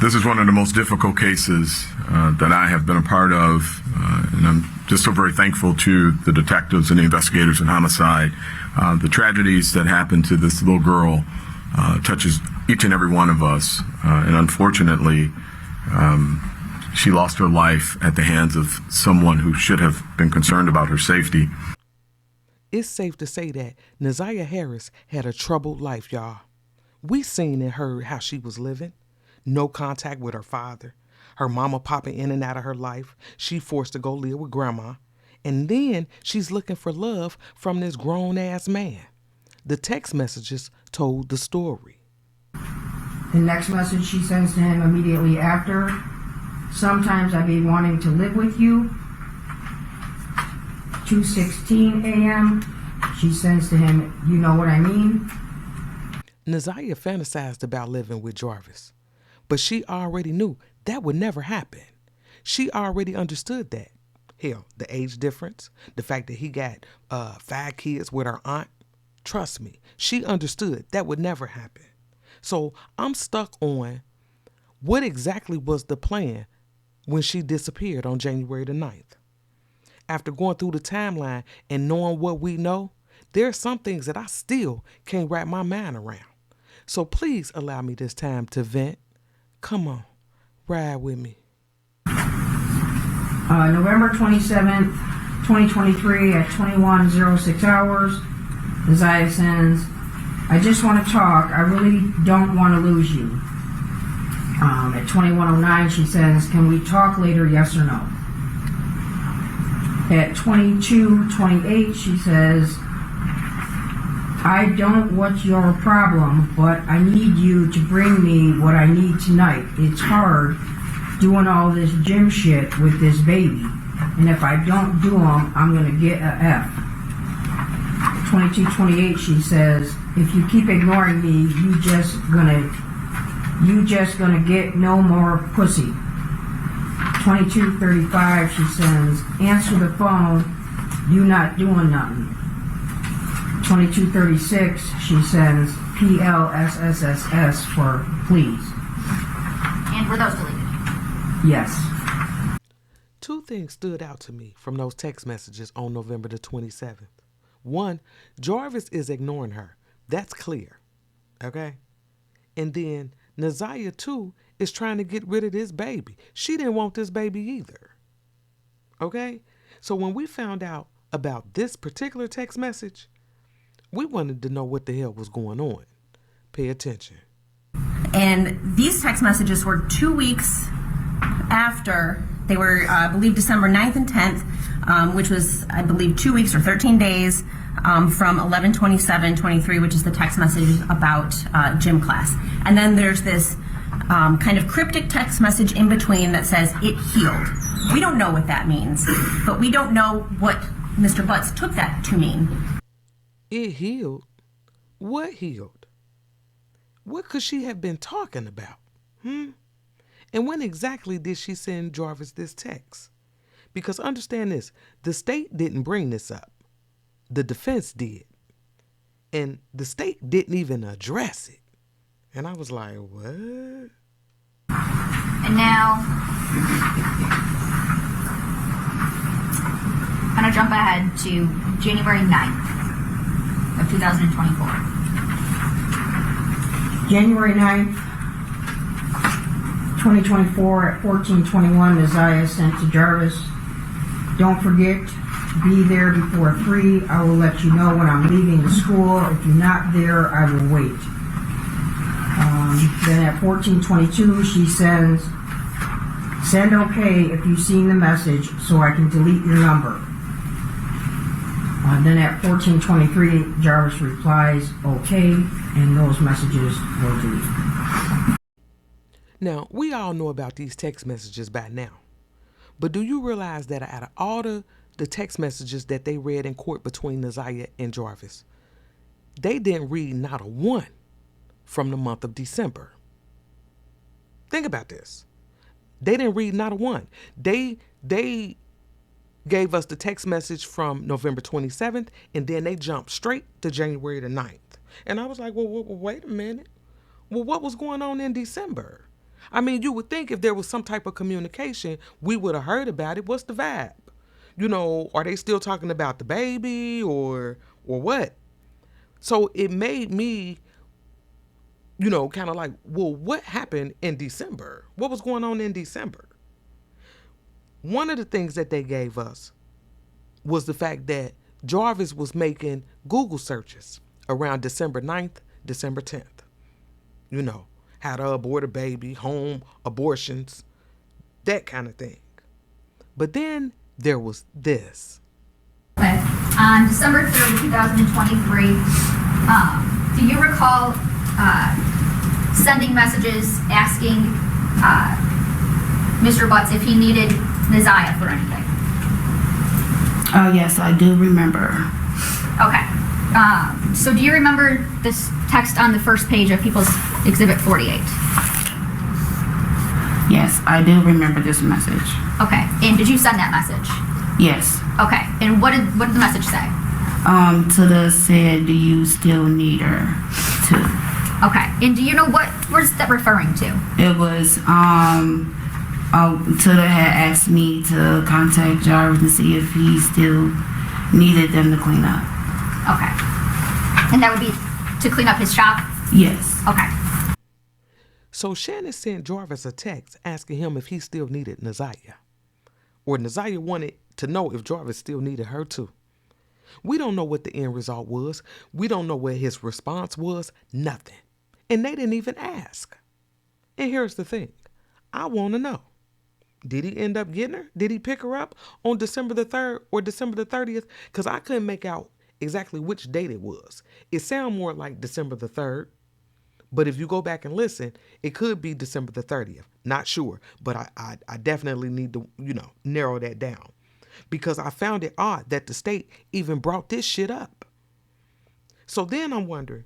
This is one of the most difficult cases that I have been a part of, and I'm just so very thankful to the detectives and the investigators in homicide. The tragedies that happened to this little girl touches each and every one of us, and unfortunately, she lost her life at the hands of someone who should have been concerned about her safety. It's safe to say that NaZiyah Harris had a troubled life, y'all. We seen and heard how she was living. No contact with her father. Her mama popping in and out of her life. She forced to go live with grandma. And then she's looking for love from this grown-ass man. The text messages told the story. The next message she sends to him immediately after, sometimes I be wanting to live with you. 2:16 a.m. She sends to him, you know what I mean? NaZiyah fantasized about living with Jarvis, but she already knew that would never happen. She already understood that. Hell, the age difference, the fact that he got 5 kids with her aunt. Trust me, she understood that would never happen. So I'm stuck on what exactly was the plan when she disappeared on January the 9th. After going through the timeline and knowing what we know, there are some things that I still can't wrap my mind around. So please allow me this time to vent. Come on, ride with me. November 27th, 2023 at 21:06 hours, NaZiyah sends, I just want to talk. I really don't want to lose you. At 21:09, she says, can we talk later, yes or no? At 22:28, she says, I don't what's your problem, but I need you to bring me what I need tonight. It's hard doing all this gym shit with this baby. And if I don't do them, I'm going to get a F. 22:28, she says, if you keep ignoring me, you just gonna get no more pussy. 22:35, she says, answer the phone, you not doing nothing. 22:36, she says, PLSSSS for please. And were those deleted? Yes. Two things stood out to me from those text messages on November the 27th. One, Jarvis is ignoring her. That's clear. Okay? And then NaZiyah, too, is trying to get rid of this baby. She didn't want this baby either. Okay? So when we found out about this particular text message, we wanted to know what the hell was going on. Pay attention. And these text messages were 2 weeks after. They were, I believe, December 9th and 10th, which was, I believe, 2 weeks or 13 days from 11/27/23, which is the text message about gym class. And then there's this kind of cryptic text message in between that says, it healed. We don't know what that means, but we don't know what Mr. Butts took that to mean. It healed? What healed? What could she have been talking about? And when exactly did she send Jarvis this text? Because understand this, the state didn't bring this up. The defense did. And the state didn't even address it. And I was like, what? And now, I'm going to jump ahead to January 9th of 2024. January 9th, 2024 at 14:21, NaZiyah sent to Jarvis, don't forget to be there before 3. I will let you know when I'm leaving the school. If you're not there, I will wait. Then at 14:22, she sends, send okay if you've seen the message so I can delete your number. Then at 14:23, Jarvis replies, okay, and those messages were deleted. Now, we all know about these text messages by now. But do you realize that out of all the text messages that they read in court between NaZiyah and Jarvis, they didn't read not a one from the month of December? Think about this. They didn't read not a one. They gave us the text message from November 27th, and then they jumped straight to January the 9th. And I was like, well, wait a minute. Well, what was going on in December? I mean, you would think if there was some type of communication, we would have heard about it. What's the vibe? You know, are they still talking about the baby or what? So it made me, you know, kind of like, well, what happened in December? What was going on in December? One of the things that they gave us was the fact that Jarvis was making Google searches around December 9th, December 10th. You know, how to abort a baby, home abortions, that kind of thing. But then there was this. Okay. On December 3rd, 2023, do you recall sending messages asking Mr. Butts if he needed NaZiyah for anything? Yes, I do remember. Okay. So do you remember this text on the first page of People's Exhibit 48? Yes, I do remember this message. Okay. And did you send that message? Yes. Okay. And what did the message say? Tuda said, do you still need her too? Okay. And do you know what is that referring to? It was, Tuda had asked me to contact Jarvis to see if he still needed them to clean up. Okay. And that would be to clean up his shop? Yes. Okay. So Shannon sent Jarvis a text asking him if he still needed NaZiyah. Or NaZiyah wanted to know if Jarvis still needed her too. We don't know what the end result was. We don't know what his response was. Nothing. And they didn't even ask. And here's the thing. I want to know. Did he end up getting her? Did he pick her up on December the 3rd or December the 30th? Because I couldn't make out exactly which date it was. It sounded more like December the 3rd. But if you go back and listen, it could be December the 30th. Not sure. But I definitely need to, narrow that down. Because I found it odd that the state even brought this shit up. So then I'm wondering,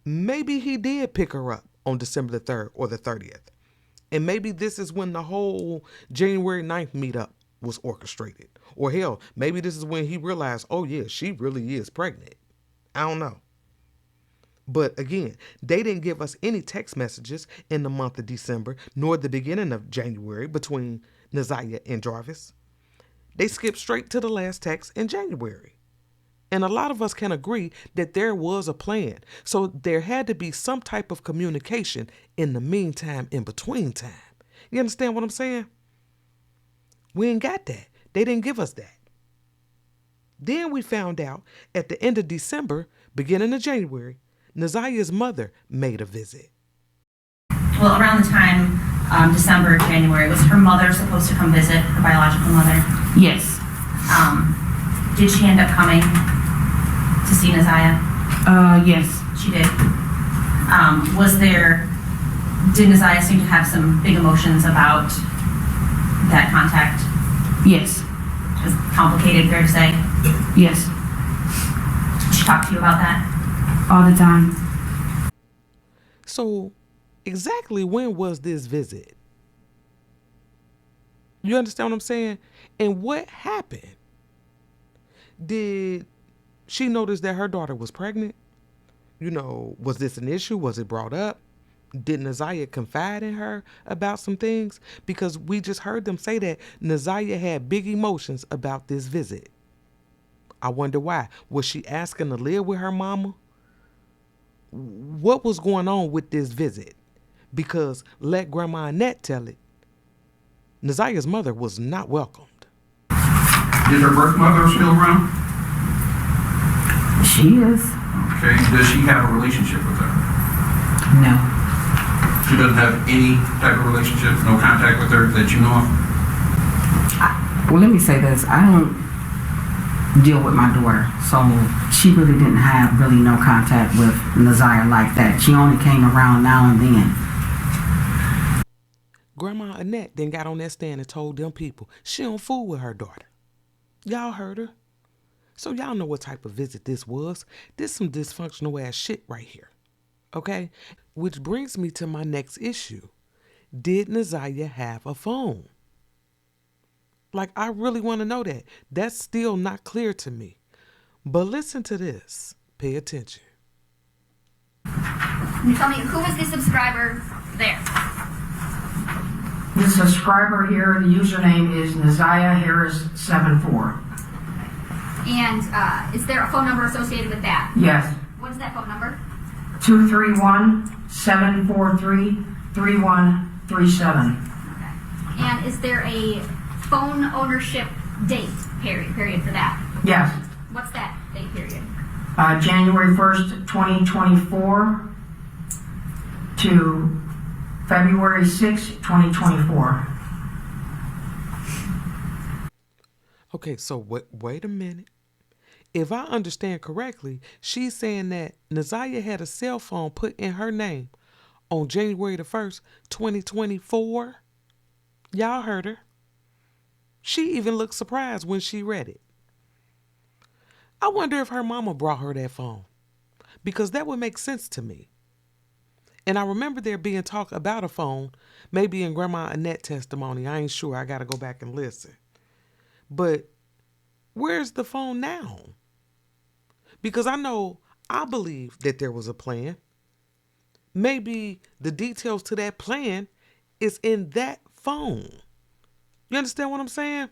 maybe he did pick her up on December the 3rd or the 30th. And maybe this is when the whole January 9th meetup was orchestrated. Or hell, maybe this is when he realized, oh yeah, she really is pregnant. I don't know. But again, they didn't give us any text messages in the month of December, nor the beginning of January between NaZiyah and Jarvis. They skipped straight to the last text in January. And a lot of us can agree that there was a plan. So there had to be some type of communication in the meantime, in between time. You understand what I'm saying? We ain't got that. They didn't give us that. Then we found out at the end of December, beginning of January, NaZiyah's mother made a visit. Well, around the time, December, January, was her mother supposed to come visit, her biological mother? Yes. Did she end up coming to see NaZiyah? Yes. She did. Did NaZiyah seem to have some big emotions about that contact? Yes. It was complicated, fair to say? Yes. Did she talk to you about that? All the time. So exactly when was this visit? You understand what I'm saying? And what happened? Did she notice that her daughter was pregnant? Was this an issue? Was it brought up? Did NaZiyah confide in her about some things? Because we just heard them say that NaZiyah had big emotions about this visit. I wonder why. Was she asking to live with her mama? What was going on with this visit? Because let Grandma Annette tell it, NaZiyah's mother was not welcomed. Is her birth mother still around? She is. Okay. Does she have a relationship with her? No. She doesn't have any type of relationship, no contact with her that you know of? Well, let me say this. I don't deal with my daughter, so she really didn't have no contact with NaZiyah like that. She only came around now and then. Grandma Annette then got on that stand and told them people she don't fool with her daughter. Y'all heard her. So y'all know what type of visit this was. This some dysfunctional ass shit right here. Okay? Which brings me to my next issue. Did NaZiyah have a phone? Like, I really want to know that. That's still not clear to me. But listen to this. Pay attention. Can you tell me who was the subscriber there? The subscriber here, the username is NaZiyah Harris 74. And is there a phone number associated with that? Yes, What is that phone number? 231-743-3137. And is there a phone ownership date period for that? Yes, What's that date period? January 1st, 2024 to February 6th, 2024. Okay, so wait a minute. If I understand correctly, she's saying that NaZiyah had a cell phone put in her name on January the 1st, 2024. Y'all heard her. She even looked surprised when she read it. I wonder if her mama brought her that phone, because that would make sense to me. And I remember there being talk about a phone, maybe in Grandma Annette's testimony. I ain't sure. I got to go back and listen. But where's the phone now? Because I believe that there was a plan. Maybe the details to that plan is in that phone. You understand what I'm saying?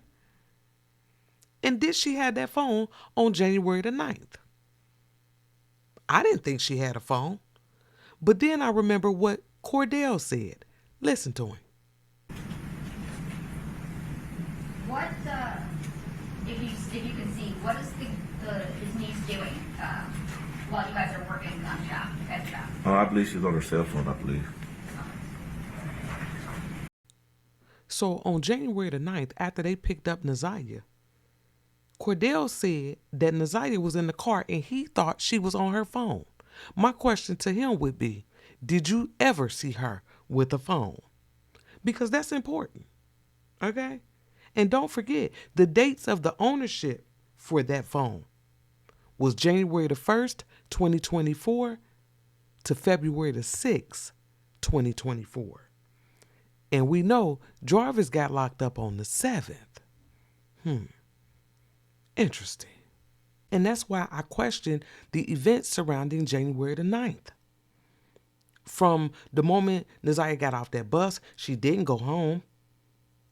And did she have that phone on January the 9th? I didn't think she had a phone. But then I remember what Cordell said. Listen to him. What, if you can see, what is his niece doing while you guys are working on the job, at the job? Oh, I believe she's on her cell phone, I believe. So on January the 9th, after they picked up NaZiyah, Cordell said that NaZiyah was in the car and he thought she was on her phone. My question to him would be, did you ever see her with a phone? Because that's important, okay? And don't forget, the dates of the ownership for that phone was January the 1st, 2024 to February the 6th, 2024. And we know Jarvis got locked up on the 7th. Interesting. And that's why I question the events surrounding January the 9th. From the moment NaZiyah got off that bus, she didn't go home.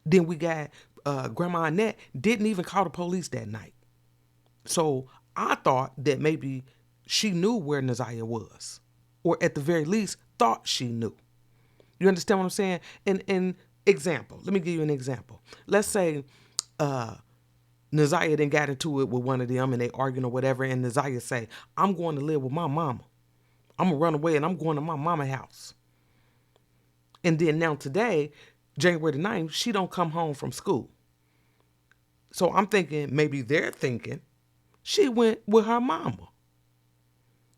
Then we got Grandma Annette didn't even call the police that night. So I thought that maybe she knew where NaZiyah was, or at the very least thought she knew. You understand what I'm saying? An example. Let me give you an example. Let's say NaZiyah then got into it with one of them and they arguing or whatever, and NaZiyah say, I'm going to live with my mama. I'm going to run away and I'm going to my mama's house. And then now today, January the 9th, she don't come home from school. So I'm thinking maybe they're thinking she went with her mama.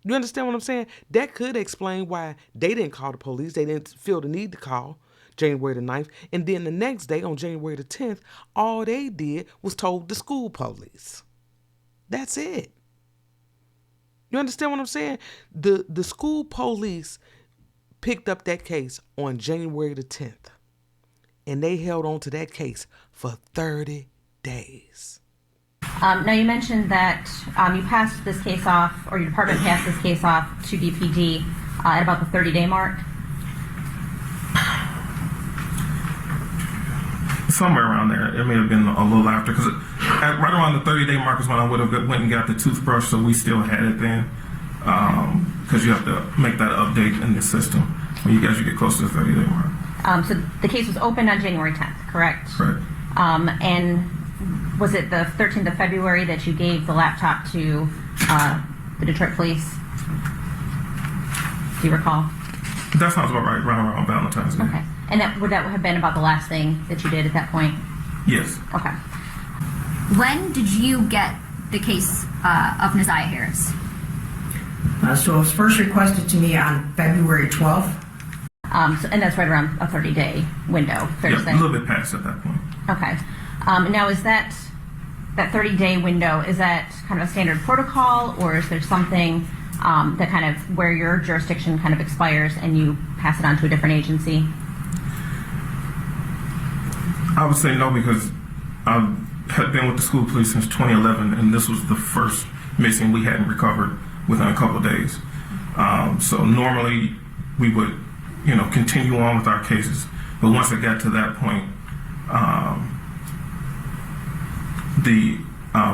You understand what I'm saying? That could explain why they didn't call the police. They didn't feel the need to call January the 9th. And then the next day on January the 10th, all they did was told the school police. That's it. You understand what I'm saying? The school police picked up that case on January the 10th. And they held on to that case for 30 days. Now, you mentioned that you passed this case off, or your department passed this case off to DPD at about the 30-day mark. Somewhere around there. It may have been a little after, because right around the 30-day mark is when I would have went and got the toothbrush, so we still had it then, because you have to make that update in the system when you get close to the 30-day mark. So the case was opened on January 10th, correct? Correct. And was it the 13th of February that you gave the laptop to the Detroit police? Do you recall? That sounds about right, around Valentine's Day. Okay. And would that have been about the last thing that you did at that point? Yes. Okay. When did you get the case of NaZiyah Harris? So it was first requested to me on February 12th. And that's right around a 30-day window, fair to say? Yeah, a little bit past at that point. Okay. Now, is that 30-day window, is that kind of a standard protocol, or is there something that kind of where your jurisdiction kind of expires and you pass it on to a different agency? I would say no, because I had been with the school police since 2011, and this was the first missing we hadn't recovered within a couple of days. So normally we would, continue on with our cases But once it got to that point,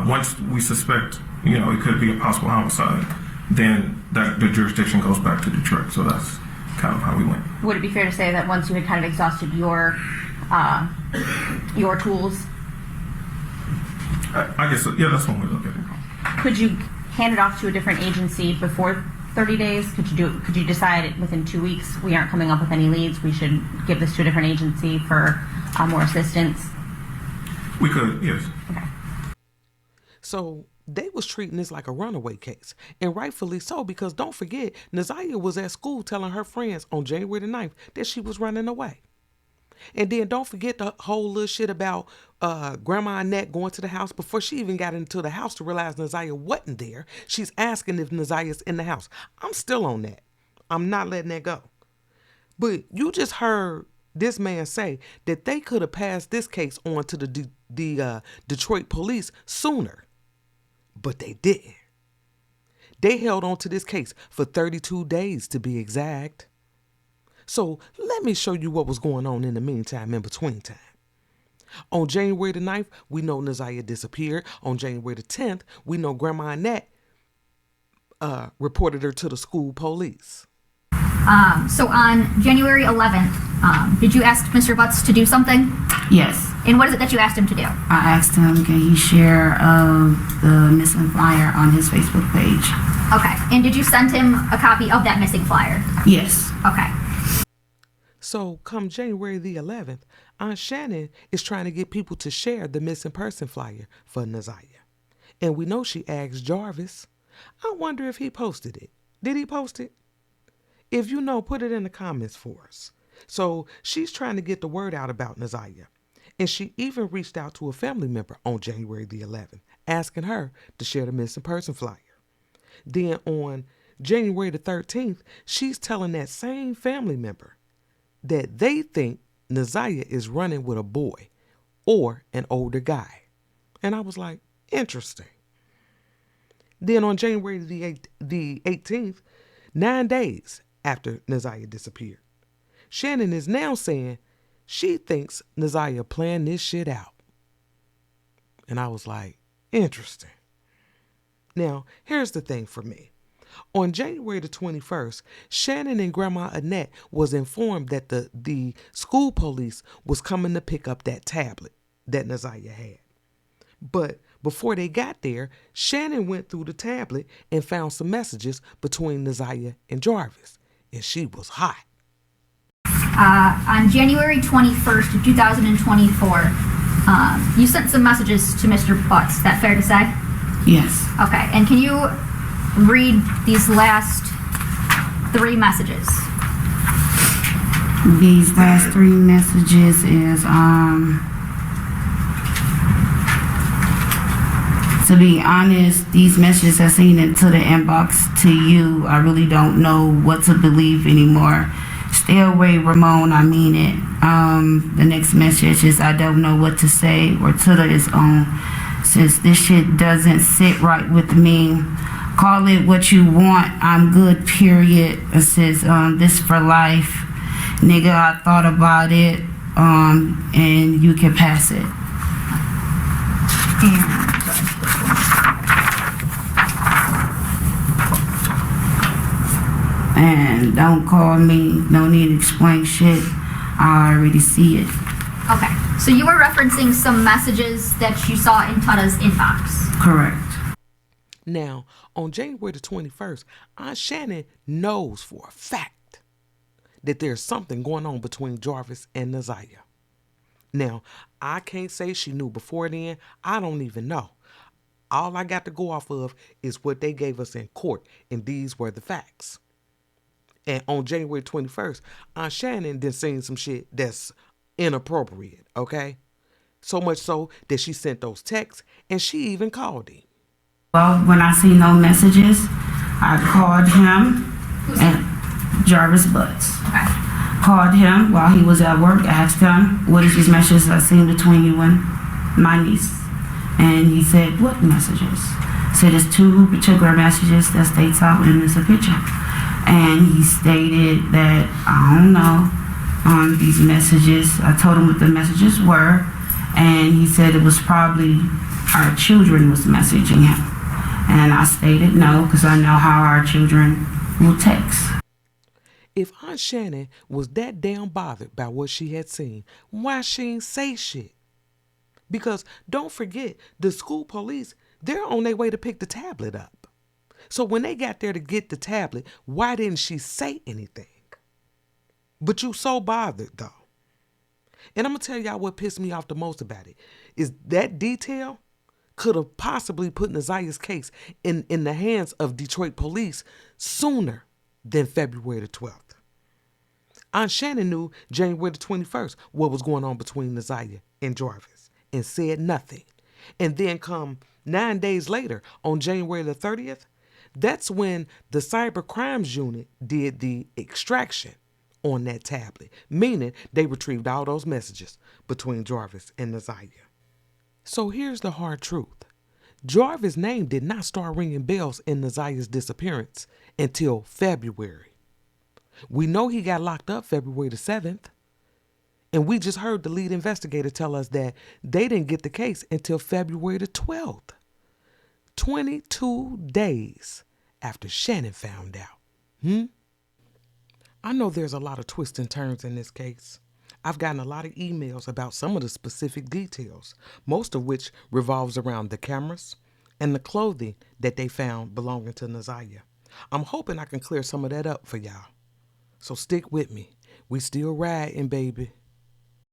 once we suspect, it could be a possible homicide, then the jurisdiction goes back to Detroit. So that's kind of how we went. Would it be fair to say that once you had kind of exhausted your tools, I guess, yeah, that's one way to look at it. could you hand it off to a different agency before 30 days? Could you decide within 2 weeks we aren't coming up with any leads, we should give this to a different agency for more assistance? We could, yes. Okay. So they was treating this like a runaway case, and rightfully so, because don't forget, NaZiyah was at school telling her friends on January the 9th that she was running away. And then don't forget the whole little shit about Grandma Annette going to the house. Before she even got into the house to realize NaZiyah wasn't there, she's asking if NaZiyah's in the house. I'm still on that. I'm not letting that go. But you just heard this man say that they could have passed this case on to the Detroit police sooner. But they didn't. They held on to this case for 32 days to be exact. So let me show you what was going on in the meantime, in between time. On January the 9th, we know NaZiyah disappeared. On January the 10th, we know Grandma Annette reported her to the school police. So on January 11th, did you ask Mr. Butts to do something? Yes. And what is it that you asked him to do? I asked him, can he share the missing flyer on his Facebook page? Okay. And did you send him a copy of that missing flyer? Yes. Okay. So come January the 11th, Aunt Shannon is trying to get people to share the missing person flyer for NaZiyah. And we know she asked Jarvis. I wonder if he posted it. Did he post it? If you know, put it in the comments for us. So she's trying to get the word out about NaZiyah. And she even reached out to a family member on January the 11th, asking her to share the missing person flyer. Then on January the 13th, she's telling that same family member that they think NaZiyah is running with a boy or an older guy. And I was like, interesting. Then on January the 18th, 9 days after NaZiyah disappeared, Shannon is now saying she thinks NaZiyah planned this shit out. And I was like, interesting. Now, here's the thing for me. On January the 21st, Shannon and Grandma Annette was informed that the school police was coming to pick up that tablet that NaZiyah had. But before they got there, Shannon went through the tablet and found some messages between NaZiyah and Jarvis, and she was hot. On January 21st of 2024, you sent some messages to Mr. Butts. Is that fair to say? Yes. Okay. And can you read these last 3 messages? These last 3 messages is, to be honest, these messages are seen into the inbox to you. I really don't know what to believe anymore. Stay away, Ramon, I mean it. The next message is, I don't know what to say, or to his own. Since this shit doesn't sit right with me, call it what you want, I'm good, period. It says, this for life. Nigga, I thought about it, and you can pass it. And don't call me, no need to explain shit. I already see it. Okay. So you were referencing some messages that you saw in Tada's inbox. Correct. Now, on January the 21st, Aunt Shannon knows for a fact that there's something going on between Jarvis and NaZiyah. Now, I can't say she knew before then. I don't even know. All I got to go off of is what they gave us in court, and these were the facts. And on January 21st, Aunt Shannon did seen some shit that's inappropriate, okay? So much so that she sent those texts, and she even called him. Well, when I see no messages, I called him, and Jarvis Butts. Okay. Called him while he was at work, asked him, what is these messages I seen between you and my niece? And he said, what messages? Said it's 2 particular messages that states out, and it's a picture. And he stated that, I don't know, on these messages. I told him what the messages were, and he said it was probably our children was messaging him. And I stated no, because I know how our children will text. If Aunt Shannon was that damn bothered by what she had seen, why she ain't say shit? Because don't forget, the school police, they're on their way to pick the tablet up. So when they got there to get the tablet, why didn't she say anything? But you so bothered though. And I'm going to tell y'all what pissed me off the most about it is that detail could have possibly put NaZiyah's case in the hands of Detroit police sooner than February the 12th. Aunt Shannon knew January the 21st what was going on between NaZiyah and Jarvis and said nothing. And then come 9 days later on January the 30th, that's when the cyber crimes unit did the extraction on that tablet, meaning they retrieved all those messages between Jarvis and NaZiyah. So here's the hard truth. Jarvis' name did not start ringing bells in NaZiyah's disappearance until February. We know he got locked up February the 7th. And we just heard the lead investigator tell us that they didn't get the case until February the 12th. 22 days after Shannon found out. I know there's a lot of twists and turns in this case. I've gotten a lot of emails about some of the specific details, most of which revolves around the cameras and the clothing that they found belonging to NaZiyah. I'm hoping I can clear some of that up for y'all. So stick with me. We still riding, baby.